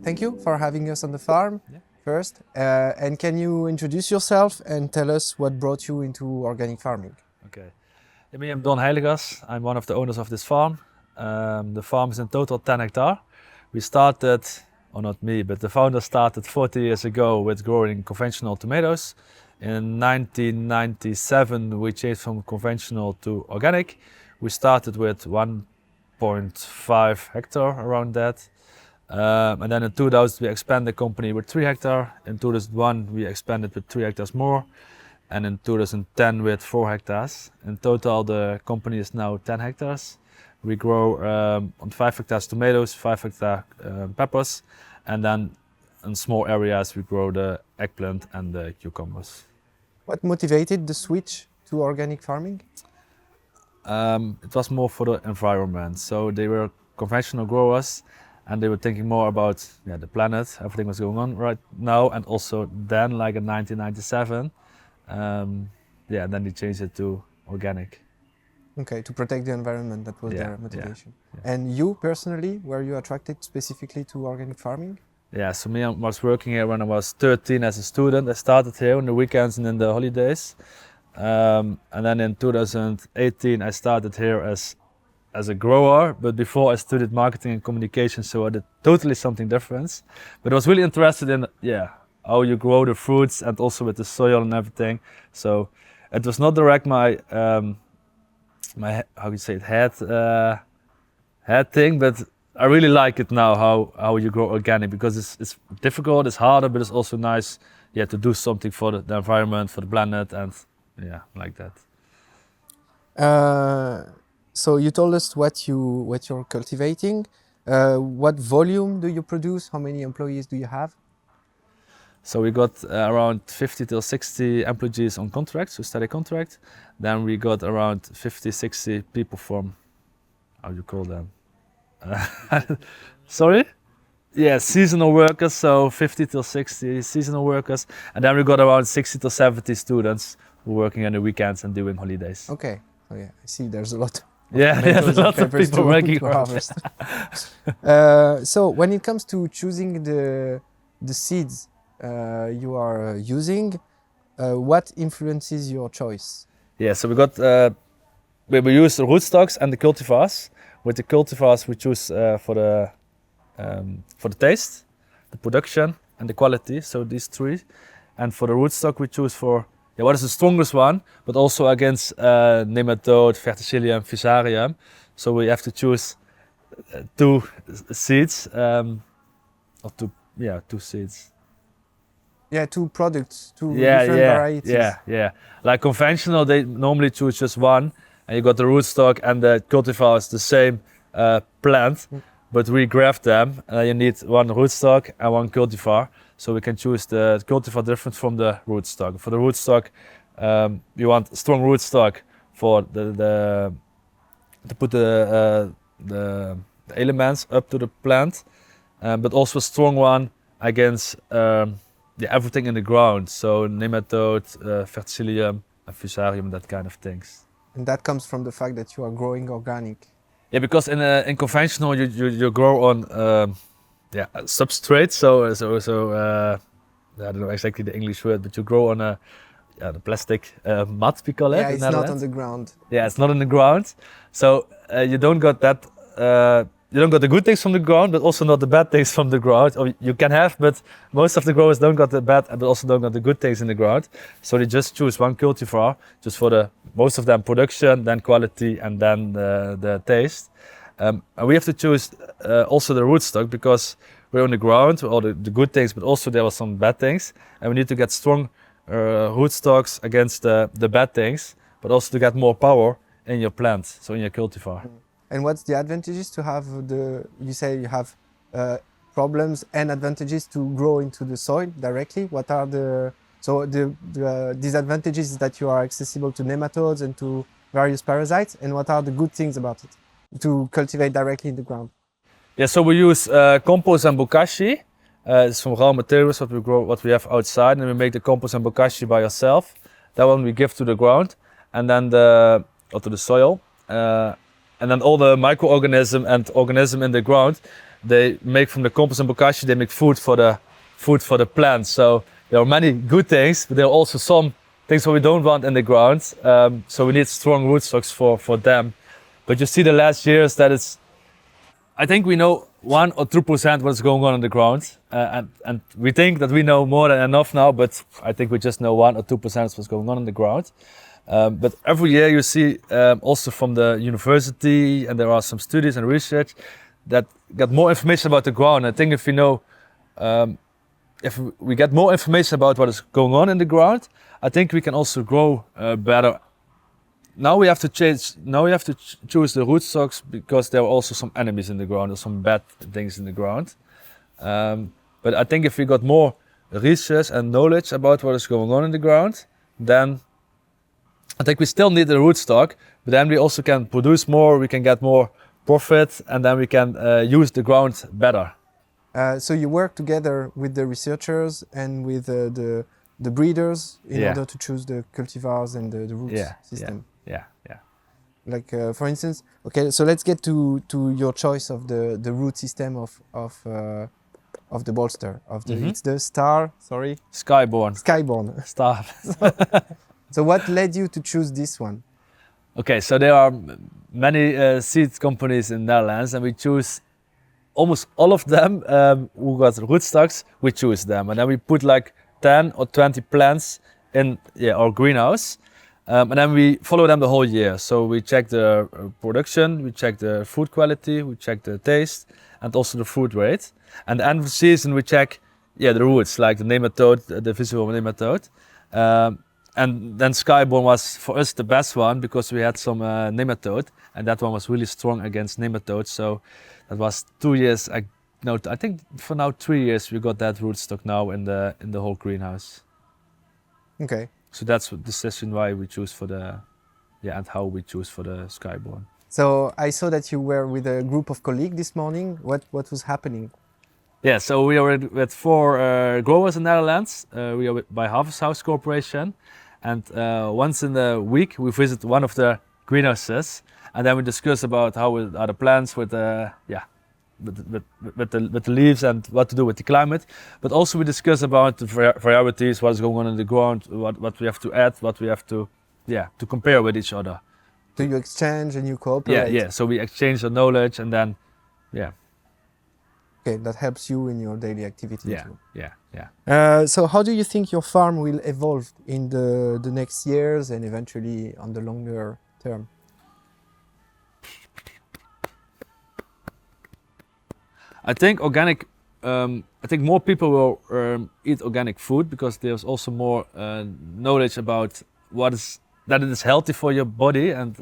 thank you for having us on the farm Yeah. first. And can you introduce yourself and tell us what brought you into organic farming? Okay. I'm Don Heijligers. I'm one of the owners of this farm. The farm is in total 10 hectare. We started, or not me, but the founder started 40 years ago with growing conventional tomatoes. In 1997, we changed from conventional to organic. We started with 1.5 hectare around that. And then in 2000 we expanded the company with 3 hectare. In 2001 we expanded with 3 hectares more. And in 2010 with 4 hectares. In total the company is now 10 hectares. We grow on 5 hectares tomatoes, 5 hectare peppers. And then in small areas we grow the eggplant and the cucumbers. What motivated the switch to organic farming? It was more for the environment. So they were conventional growers and they were thinking more about the planet, everything was going on right now, and also then, like in 1997, and then they changed it to organic. Okay, to protect the environment, that was their motivation. Yeah. And you personally, were you attracted specifically to organic farming? Yeah, so I was working here when I was 13 as a student. I started here on the weekends and in the holidays. And then in 2018 I started here as a grower, but before I studied marketing and communication, so I did totally something different. But I was really interested in how you grow the fruits and also with the soil and everything. So it was not direct my how you say it, head thing, but I really like it now how you grow organic, because it's difficult, it's harder, but it's also nice to do something for the environment, for the planet, and like that. So you told us what you're cultivating. What volume do you produce? How many employees do you have? So we got around 50 till 60 employees on contract, so steady contract. Then we got around 50, 60 people from, how do you call them? Sorry? Yeah, seasonal workers, so 50 till 60 seasonal workers. And then we got around 60 to 70 students who are working on the weekends and doing holidays. Okay, so I see there's a lot. There's a lot of people working to harvest. So when it comes to choosing the seeds you are using, what influences your choice? Yeah, so we got we use the rootstocks and the cultivars. With the cultivars we choose for the taste, the production and the quality, so these three. And for the rootstock we choose for what is the strongest one, but also against nematode, verticillium, fusarium. So we have to choose 2 seeds, or 2 seeds. Yeah, 2 products, 2 different varieties. Yeah. Like conventional, they normally choose just one, and you got the rootstock and the cultivar is the same plant, but we graft them. You need 1 rootstock and 1 cultivar, so we can choose the cultivar different from the rootstock. For the rootstock, you want strong rootstock for to put the elements up to the plant, but also a strong one against everything in the ground, so nematode, verticillium, and fusarium, that kind of things. And that comes from the fact that you are growing organic. Yeah, because in conventional you grow on substrate, so I don't know exactly the English word, but you grow on the plastic mat, we call it. Yeah, it's not on the ground. Yeah, it's not on the ground, so you don't got that. You don't got the good things from the ground, but also not the bad things from the ground. Or you can have, but most of the growers don't got the bad, but also don't got the good things in the ground. So they just choose 1 cultivar, just for most of them production, then quality, and then the taste. And we have to choose also the rootstock, because we're on the ground, all the good things, but also there are some bad things. And we need to get strong rootstocks against the bad things, but also to get more power in your plant, so in your cultivar. And what's the advantages to have you say you have problems and advantages to grow into the soil directly? What are the disadvantages is that you are accessible to nematodes and to various parasites, and what are the good things about it to cultivate directly in the ground? Yeah, so we use compost and bokashi. It's from raw materials what we have outside, and we make the compost and bokashi by ourselves. That one we give to the ground, and then to the soil. and then all the microorganism and organism in the ground, they make from the compost and bokashi, they make food for the plants. So there are many good things, but there are also some things what we don't want in the ground. So we need strong rootstocks for them. But you see the last years that I think we know 1 or 2% what's going on the ground, and we think that we know more than enough now. But I think we just know 1 or 2% of what's going on the ground. But every year you see also from the university, and there are some studies and research that get more information about the ground. I think if we know, if we get more information about what is going on in the ground, I think we can also grow better. Now we have to change. Now we have to choose the rootstocks because there are also some enemies in the ground, or some bad things in the ground. But I think if we got more research and knowledge about what is going on in the ground, then I think we still need the rootstock. But then we also can produce more. We can get more profit, and then we can use the ground better. So you work together with the researchers and with the breeders in order to choose the cultivars and the root system. Yeah. Like for instance, okay, so let's get to your choice of the root system of the bolster of the it's the Skyborn. Star. So what led you to choose this one? Okay, so there are many seed companies in Netherlands, and we choose almost all of them who got rootstocks. We choose them, and then we put like 10 or 20 plants in our greenhouse, and then we follow them the whole year. So we check the production, we check the food quality, we check the taste, and also the fruit rate. And the end of the season we check the roots, like the nematode, the visual nematode. And then Skyborn was for us the best one because we had some nematode, and that one was really strong against nematodes. So that was 2 years. I think for now 3 years we got that rootstock now in the whole greenhouse. Okay. So that's the decision why we choose for the and how we choose for the Skyborn. So I saw that you were with a group of colleagues this morning. What was happening? Yeah, so we are with 4 growers in the Netherlands. We are by Harvest House Corporation, and once in the week we visit one of the greenhouses, and then we discuss about how are the plants with the leaves and what to do with the climate. But also we discuss about the varieties, what is going on in the ground, what we have to add, what we have to to compare with each other. Do you exchange and you cooperate? Yeah. So we exchange our knowledge, and then Okay, that helps you in your daily activity too. Yeah. So how do you think your farm will evolve in the next years and eventually on the longer term? I think organic. I think more people will eat organic food because there's also more knowledge about that it is healthy for your body, and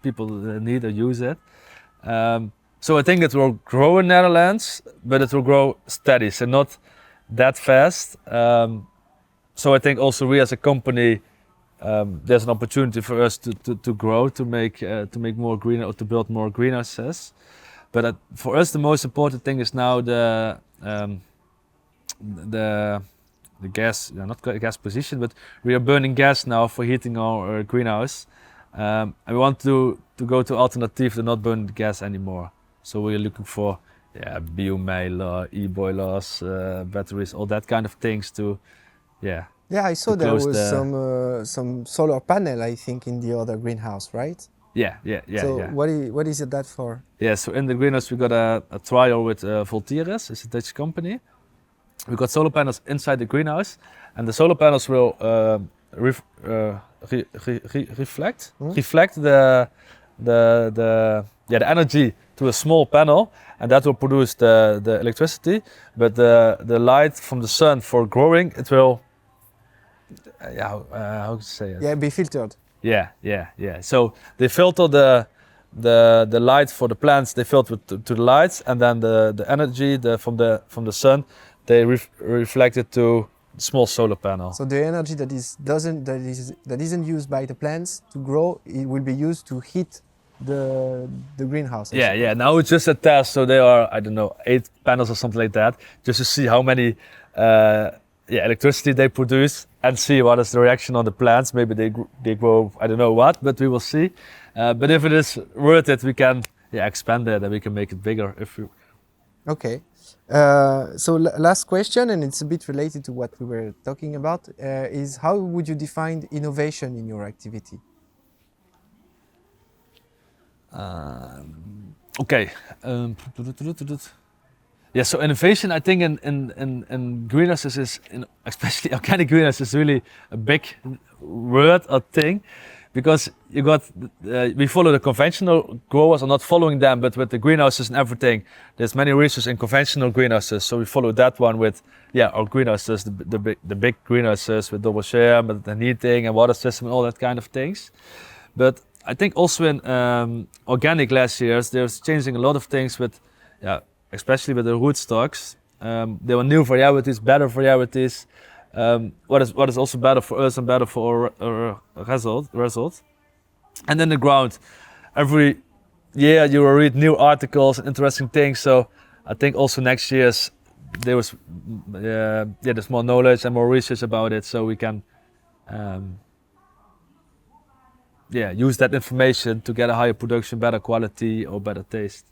people need or use it. So I think it will grow in Netherlands, but it will grow steady, so not that fast. So I think also we as a company, there's an opportunity for us to grow, to make more green, or to build more greenhouses. But for us, the most important thing is now the gas, not gas position, but we are burning gas now for heating our greenhouse. And we want to go to alternative to not burn the gas anymore. So we're looking for biomailer, e-boilers, batteries, all that kind of things to. Yeah, I saw there was some solar panel, I think, in the other greenhouse, right? Yeah. So what is it that for? Yeah, so in the greenhouse we got a trial with Voltires, it's a Dutch company. We got solar panels inside the greenhouse, and the solar panels will reflect the energy to a small panel, and that will produce the electricity. But the light from the sun for growing, it will how to say it? Yeah, be filtered. Yeah. So they filter the light for the plants. They filter to the lights, and then the energy from the sun, they reflect it to small solar panel. So the energy that isn't used by the plants to grow, it will be used to heat the greenhouse. Yeah. Now it's just a test. So there are 8 panels or something like that, just to see how many electricity they produce and see what is the reaction on the plants. Maybe they grow, I don't know what, but we will see. But if it is worth it, we can expand it and we can make it bigger if we. Okay. So last question, and it's a bit related to what we were talking about, is how would you define innovation in your activity? Okay. Yeah, so innovation, I think in greenhouses is, especially organic greenhouses, is really a big word or thing, because you got we follow the conventional growers, are not following them, but with the greenhouses and everything, there's many research in conventional greenhouses, so we follow that one with our greenhouses, the big greenhouses with double share, but the heating and water system and all that kind of things. But I think also in organic last years, there's changing a lot of things with especially with the rootstocks. There were new varieties, better varieties. What is also better for us and better for our result. And in the ground, every year you will read new articles and interesting things. So I think also next year's there's more knowledge and more research about it, so we can use that information to get a higher production, better quality, or better taste.